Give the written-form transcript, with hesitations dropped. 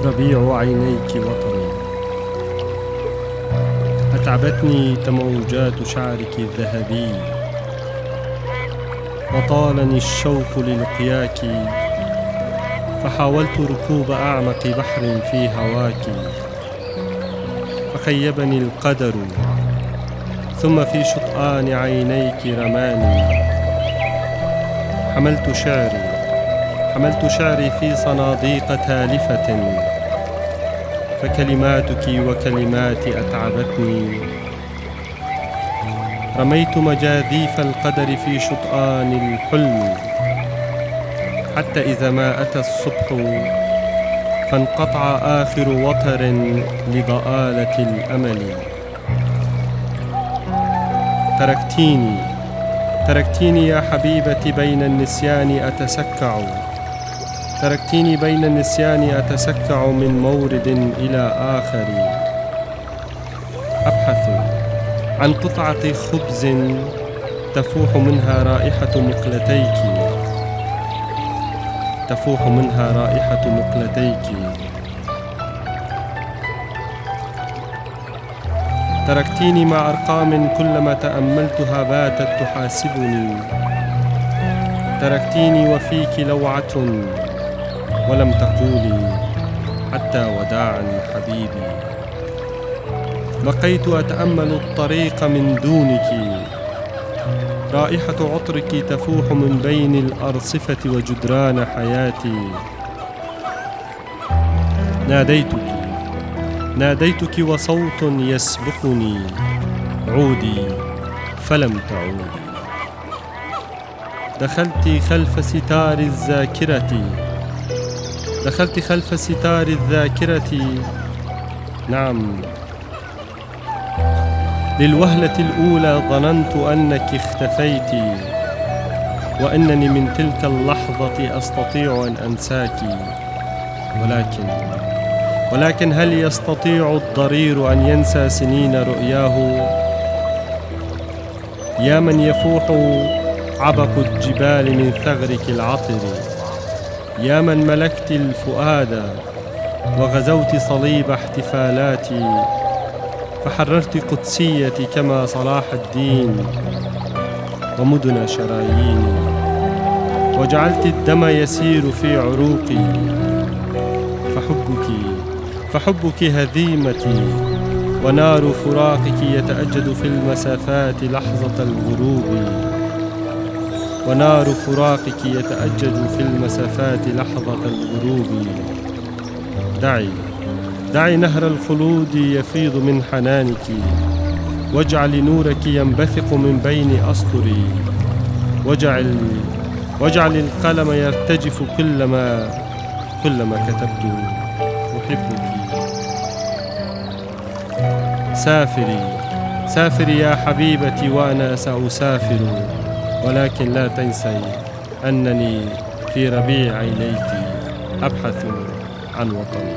ربيع عينيك وطني. أتعبتني تموجات شعرك الذهبي، وطالني الشوق للقياك، فحاولت ركوب أعمق بحر في هواك، فخيبني القدر، ثم في شطآن عينيك رماني. حملت شعري في صناديق تالفة، فكلماتك وكلماتي أتعبتني. رميت مجاذيف القدر في شطآن الحلم، حتى إذا ما أتى الصبح فانقطع آخر وتر لضآلة الأمل. تركتيني يا حبيبتي بين النسيان أتسكع، تركتيني بين النسيان أتسكع من مورد إلى آخر، أبحث عن قطعة خبز تفوح منها رائحة مقلتيك، تفوح منها رائحة مقلتيك. تركتيني مع أرقام كلما تأملتها باتت تحاسبني، تركتيني وفيك لوعة ولم تقولي حتى وداعا حبيبي. بقيت أتأمل الطريق من دونك، رائحة عطرك تفوح من بين الأرصفة وجدران حياتي. ناديتك وصوت يسبقني، عودي فلم تعودي. دخلت خلف ستار الذاكرة، نعم. للوهلة الأولى ظننت أنك اختفيت، وأنني من تلك اللحظة أستطيع أن أنساك. ولكن هل يستطيع الضرير أن ينسى سنين رؤياه؟ يا من يفوح عبق الجبال من ثغرك العطر، يا من ملكت الفؤاد وغزوت صليب احتفالاتي، فحررت قدسيتي كما صلاح الدين ومدن شراييني، وجعلت الدم يسير في عروقي. فحبك هزيمتي، ونار فراقك يتأجج في المسافات لحظة الغروب، ونار فراقك يتأجج في المسافات لحظة الغروب. دعي نهر الخلود يفيض من حنانك، واجعل نورك ينبثق من بين أسطري، واجعل القلم يرتجف كلما كتبت أحبك. سافري يا حبيبتي وأنا سأسافر، ولكن لا تنسي أنني في ربيع عينيك أبحث عن وطني.